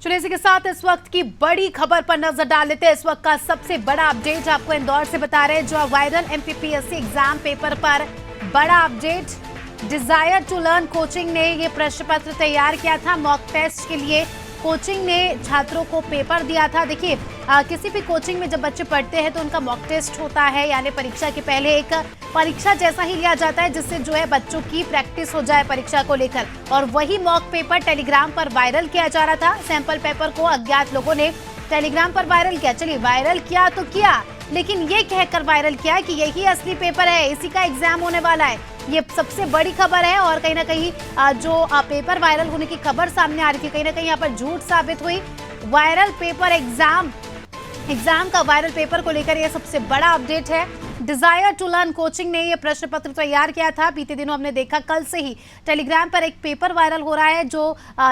चलिए इसी के साथ इस वक्त की बड़ी खबर पर नजर डाल लेते हैं। इस वक्त का सबसे बड़ा अपडेट आपको इंदौर से बता रहे हैं, जो वायरल एमपीपीएससी एग्जाम पेपर पर बड़ा update. Desire to learn coaching ने ये प्रश्न पत्र तैयार किया था। मॉक टेस्ट के लिए कोचिंग ने छात्रों को पेपर दिया था। देखिए किसी भी कोचिंग में जब बच्चे पढ़ते हैं तो उनका मॉक टेस्ट होता है, यानी परीक्षा के पहले एक परीक्षा जैसा ही लिया जाता है, जिससे जो है बच्चों की प्रैक्टिस हो जाए परीक्षा को लेकर। और वही मॉक पेपर टेलीग्राम पर वायरल किया जा रहा था। सैंपल पेपर को अज्ञात लोगों ने टेलीग्राम पर वायरल किया। चलिए वायरल किया तो किया, लेकिन ये कहकर वायरल किया कि यही असली पेपर है, इसी का एग्जाम होने वाला है। ये सबसे बड़ी खबर है और कहीं ना कहीं जो पेपर वायरल होने की खबर सामने आ रही थी, कहीं ना कहीं यहाँ पर झूठ साबित हुई। वायरल पेपर एग्जाम का वायरल पेपर को लेकर यह सबसे बड़ा अपडेट है। डिजायर टू लर्न कोचिंग ने यह प्रश्न पत्र तैयार किया था। बीते दिनों हमने देखा, कल से ही टेलीग्राम पर एक पेपर वायरल हो रहा है,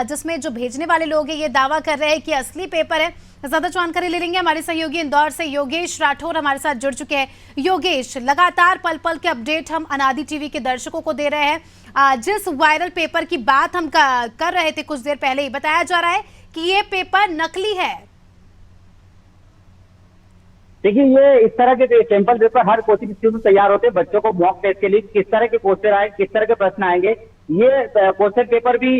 जिसमें जो भेजने वाले लोग हैं ये दावा कर रहे हैं कि असली पेपर है। ज्यादा जानकारी ले लेंगे, हमारे सहयोगी इंदौर से योगेश राठौर हमारे साथ जुड़ चुके हैं। योगेश, लगातार पल पल के अपडेट हम अनादि टीवी के दर्शकों को दे रहे हैं। जिस वायरल पेपर की बात हम कर रहे थे कुछ देर पहले ही, बताया जा रहा है कि ये पेपर नकली है। देखिए, ये इस तरह के सैंपल पेपर हर कोचिंग इंस्टीट्यूट में तैयार होते हैं। बच्चों को मॉक टेस्ट के लिए किस तरह के क्वेश्चन आए, किस तरह के प्रश्न आएंगे, ये क्वेश्चन पेपर भी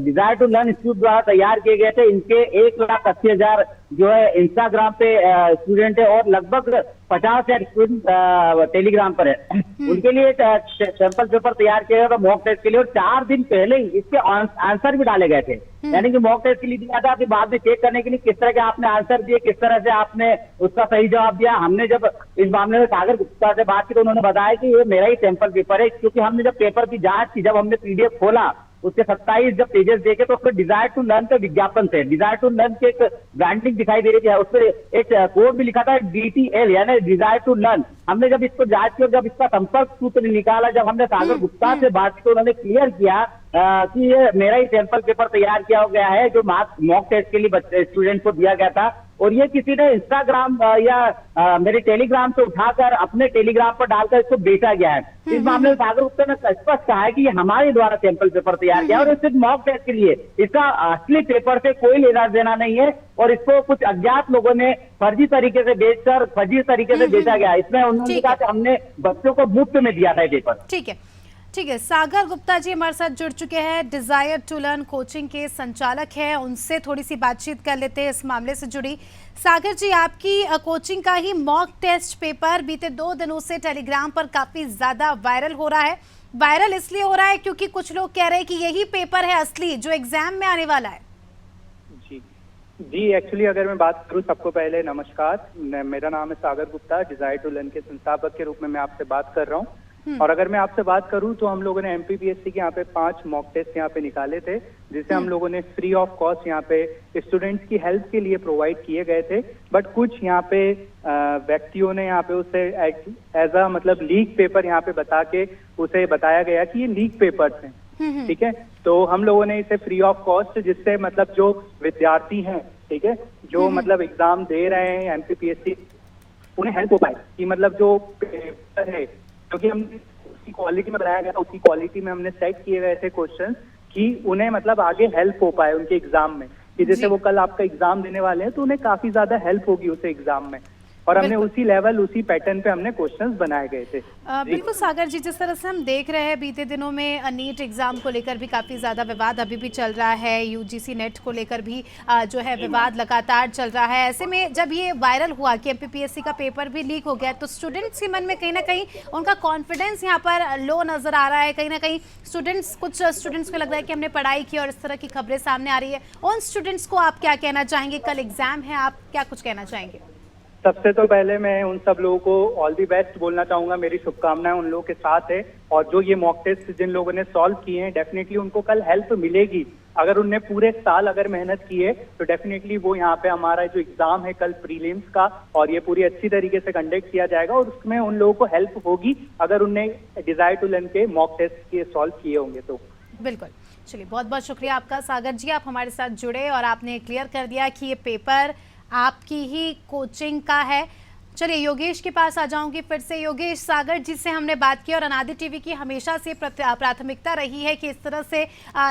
डिजायर टू लर्न इंस्टीट्यूट द्वारा तैयार किए गए थे। इनके 1,80,000 जो है इंस्टाग्राम पे स्टूडेंट है और लगभग 50 स्टूडेंट टेलीग्राम पर है। उनके लिए सैंपल पेपर तैयार किया गया था मॉक टेस्ट के लिए, और 4 दिन पहले ही इसके आंसर भी डाले गए थे। यानी कि मॉक टेस्ट के लिए दिया था कि बाद में चेक करने के लिए किस तरह के आपने आंसर दिए, किस तरह से आपने उसका सही जवाब दिया। हमने जब इस मामले में सागर गुप्ता से बात की तो उन्होंने बताया कि ये मेरा ही सैंपल पेपर है, क्योंकि हमने जब पेपर की जांच की, जब हमने पीडीएफ खोला, उसके 27 जब पेजेस देखे तो उसमें डिजायर टू लर्न के विज्ञापन थे। डिजायर टू लर्न के एक ब्रांडिंग दिखाई दे रही थी, उस पर एक कोड भी लिखा था DTL, यानी डिजायर टू लर्न। हमने जब इसको जांच की और जब इसका संपर्क सूत्र निकाला, जब हमने सागर गुप्ता से बात की तो उन्होंने क्लियर किया कि ये मेरा ही सैंपल पेपर तैयार किया गया है, जो मॉक टेस्ट के लिए स्टूडेंट को दिया गया था। और ये किसी ने इंस्टाग्राम या मेरे टेलीग्राम से उठाकर अपने टेलीग्राम पर डालकर इसको बेचा गया है। इस मामले में सागर गुप्ता ने स्पष्ट कहा है कि ये हमारे द्वारा सैंपल पेपर तैयार किया, और इस मॉक टेस्ट के लिए इसका असली पेपर से कोई लेना देना नहीं है, और इसको कुछ अज्ञात लोगों ने फर्जी तरीके से बेचकर फर्जी तरीके से बेचा गया। इसमें उन्होंने कहा कि हमने बच्चों को मुफ्त में दिया था ये पेपर। ठीक है, सागर गुप्ता जी हमारे साथ जुड़ चुके हैं, डिजायर टू लर्न कोचिंग के संचालक हैं। उनसे थोड़ी सी बातचीत कर लेते हैं इस मामले से जुड़ी। सागर जी, आपकी कोचिंग का ही मॉक टेस्ट पेपर बीते 2 दिनों से टेलीग्राम पर काफी ज्यादा वायरल हो रहा है। वायरल इसलिए हो रहा है क्योंकि कुछ लोग कह रहे हैं कि यही पेपर है असली, जो एग्जाम में आने वाला है। जी, एक्चुअली अगर मैं बात करूं, सबको पहले नमस्कार, मेरा नाम है सागर गुप्ता। डिजायर टू लर्न के संस्थापक के रूप में मैं आपसे बात कर रहा हूं। और अगर मैं आपसे बात करूं तो हम लोगों ने एमपीपीएससी के यहाँ पे 5 मॉक टेस्ट यहाँ पे निकाले थे, जिसे हम लोगों ने फ्री ऑफ कॉस्ट यहाँ पे स्टूडेंट्स की हेल्प के लिए प्रोवाइड किए गए थे। बट कुछ यहाँ पे व्यक्तियों ने यहाँ पे उसे एज अ मतलब लीक पेपर यहाँ पे बता के उसे बताया गया कि ये लीक पेपर्स हैं। ठीक है, तो हम लोगों ने इसे फ्री ऑफ कॉस्ट, जिससे मतलब जो विद्यार्थी हैं, ठीक है, जो मतलब एग्जाम दे रहे हैं एमपीपीएससी, उन्हें हेल्प हो पाए कि मतलब जो पेपर है, क्योंकि हमने उसी क्वालिटी में बनाया गया था, उसी क्वालिटी में हमने सेट किए गए थे क्वेश्चन, कि उन्हें मतलब आगे हेल्प हो पाए उनके एग्जाम में, कि जैसे वो कल आपका एग्जाम देने वाले हैं तो उन्हें काफी ज्यादा हेल्प होगी उसे एग्जाम में। और हमने उसी लेवल, उसी पैटर्न पे हमने क्वेश्चंस बनाए गए थे। बिल्कुल सागर जी, जिस तरह से हम देख रहे हैं बीते दिनों में नीट एग्जाम को लेकर भी काफी ज्यादा विवाद अभी भी चल रहा है, यूजीसी नेट को लेकर भी जो है विवाद लगातार चल रहा है। ऐसे में जब ये वायरल हुआ कि एमपीपीएससी का पेपर भी लीक हो गया, तो स्टूडेंट्स के मन में कहीं ना कहीं उनका कॉन्फिडेंस यहाँ पर लो नजर आ रहा है। कहीं ना कहीं कुछ स्टूडेंट्स को लग रहा है कि हमने पढ़ाई की और इस तरह की खबरें सामने आ रही है। उन स्टूडेंट्स को आप क्या कहना चाहेंगे? कल एग्जाम है, आप क्या कुछ कहना चाहेंगे? सबसे तो पहले मैं उन सब लोगों को ऑल दी बेस्ट बोलना चाहूंगा। मेरी शुभकामनाएं उन लोगों के साथ है, और जो ये मॉक टेस्ट जिन लोगों ने सॉल्व किए हैं, डेफिनेटली उनको कल हेल्प मिलेगी। अगर उनने पूरे साल अगर मेहनत की है तो डेफिनेटली वो यहाँ पे हमारा जो एग्जाम है कल प्रीलिम्स का, और ये पूरी अच्छी तरीके से कंडक्ट किया जाएगा, और उसमें उन लोगों को हेल्प होगी अगर उनने डिजायर टू लर्न के मॉक टेस्ट के सॉल्व किए होंगे तो। बिल्कुल, चलिए बहुत बहुत शुक्रिया आपका सागर जी, आप हमारे साथ जुड़े और आपने क्लियर कर दिया कि ये पेपर आपकी ही कोचिंग का है। चलिए योगेश के पास आ जाऊंगी फिर से। योगेश, सागर जी से हमने बात की और अनादि टीवी की हमेशा से प्राथमिकता रही है कि इस तरह से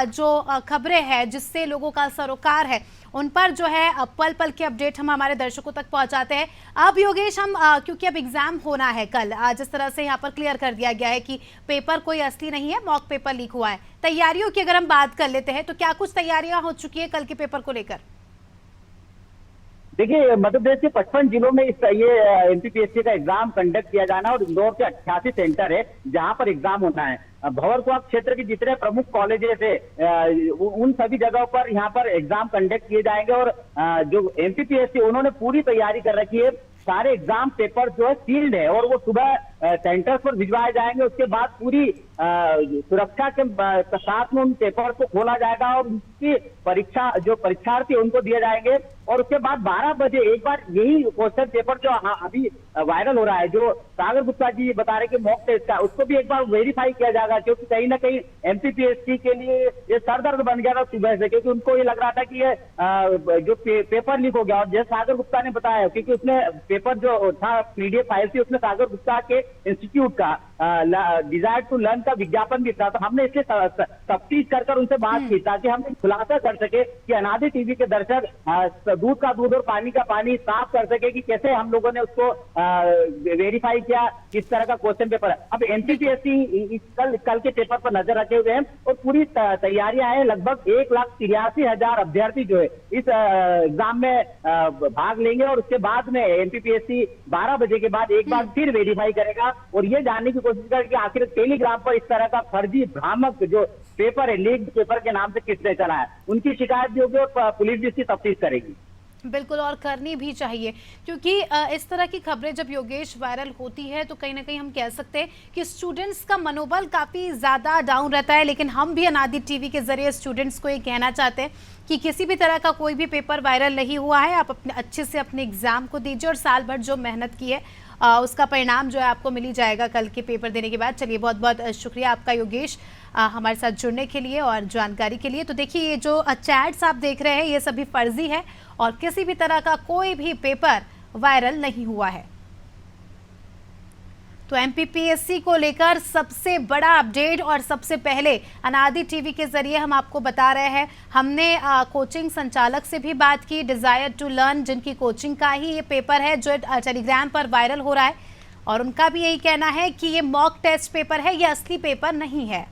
जो खबरें हैं जिससे लोगों का सरोकार है उन पर जो है पल पल के अपडेट हम हमारे दर्शकों तक पहुंचाते हैं। अब योगेश, हम क्योंकि अब एग्जाम होना है कल, जिस तरह से यहाँ पर क्लियर कर दिया गया है कि पेपर कोई असली नहीं है, मॉक पेपर लीक हुआ है, तैयारियों की अगर हम बात कर लेते हैं तो क्या कुछ तैयारियां हो चुकी है कल के पेपर को लेकर? देखिए, मध्य प्रदेश के 55 जिलों में ये एमपीपीएससी का एग्जाम कंडक्ट किया जाना है और इंदौर के 88 सेंटर है जहां पर एग्जाम होना है। भंवरकुआ क्षेत्र के जितने प्रमुख कॉलेजेस है उन सभी जगहों पर यहाँ पर एग्जाम कंडक्ट किए जाएंगे और जो एमपीपीएससी उन्होंने पूरी तैयारी कर रखी है। सारे एग्जाम पेपर जो है सील्ड है और वो सुबह सेंटर्स पर भिजवाए जाएंगे। उसके बाद पूरी सुरक्षा के साथ में उन पेपर को खोला जाएगा और उनकी परीक्षा जो परीक्षार्थी उनको दिए जाएंगे और उसके बाद 12 बजे एक बार यही क्वेश्चन पेपर जो अभी वायरल हो रहा है, जो सागर गुप्ता जी बता रहे कि मॉक टेस्ट का, उसको भी एक बार वेरीफाई किया जाएगा क्योंकि कहीं ना कहीं एमपीपीएससी के लिए ये सरदर्द बन गया था सुबह से, क्योंकि उनको ये लग रहा था कि ये जो पेपर लीक हो गया। और जैसे सागर गुप्ता ने बताया, क्योंकि उसने पेपर जो था पीडीएफ फाइल थी उसमें सागर गुप्ता के इंस्टीट्यूट का डिजायर टू लर्न का विज्ञापन भी था, तो हमने इसलिए तफ्तीश कर उनसे बात की ताकि हम खुलासा कर सके कि अनादि टीवी के दर्शक दूध का दूध और पानी का पानी साफ कर सके कि कैसे हम लोगों ने उसको वेरीफाई किया, किस तरह का क्वेश्चन पेपर है। अब एमपीपीएससी कल के पेपर पर नजर रखे हुए हैं और पूरी तैयारियां हैं। लगभग 1,83,000 अभ्यर्थी जो है इस एग्जाम में भाग लेंगे और उसके बाद में एमपीपीएससी 12 बजे के बाद एक बार फिर वेरीफाई करेगा और ये जानने की कोशिश करेगा कि आखिर टेलीग्राम पर इस तरह का फर्जी भ्रामक जो पेपर है, लीक्ड पेपर के नाम से किसने चला है, उनकी शिकायत भी होगी और पुलिस भी इसकी तफ्तीश करेगी। बिल्कुल, और करनी भी चाहिए क्योंकि इस तरह की खबरें जब योगेश वायरल होती है तो कहीं ना कहीं हम कह सकते हैं कि स्टूडेंट्स का मनोबल काफ़ी ज़्यादा डाउन रहता है। लेकिन हम भी अनादि टीवी के जरिए स्टूडेंट्स को ये कहना चाहते हैं कि किसी भी तरह का कोई भी पेपर वायरल नहीं हुआ है, आप अपने अच्छे से अपने एग्ज़ाम को दीजिए और साल भर जो मेहनत की है उसका परिणाम जो है आपको मिल ही जाएगा कल के पेपर देने के बाद। चलिए, बहुत बहुत शुक्रिया आपका योगेश हमारे साथ जुड़ने के लिए और जानकारी के लिए। तो देखिए, ये जो चैट्स आप देख रहे हैं ये सभी फर्जी है और किसी भी तरह का कोई भी पेपर वायरल नहीं हुआ है। तो एमपीपीएससी को लेकर सबसे बड़ा अपडेट और सबसे पहले अनादि टीवी के जरिए हम आपको बता रहे हैं। हमने कोचिंग संचालक से भी बात की, डिजायर टू लर्न, जिनकी कोचिंग का ही ये पेपर है जो टेलीग्राम पर वायरल हो रहा है और उनका भी यही कहना है कि ये मॉक टेस्ट पेपर है, ये असली पेपर नहीं है।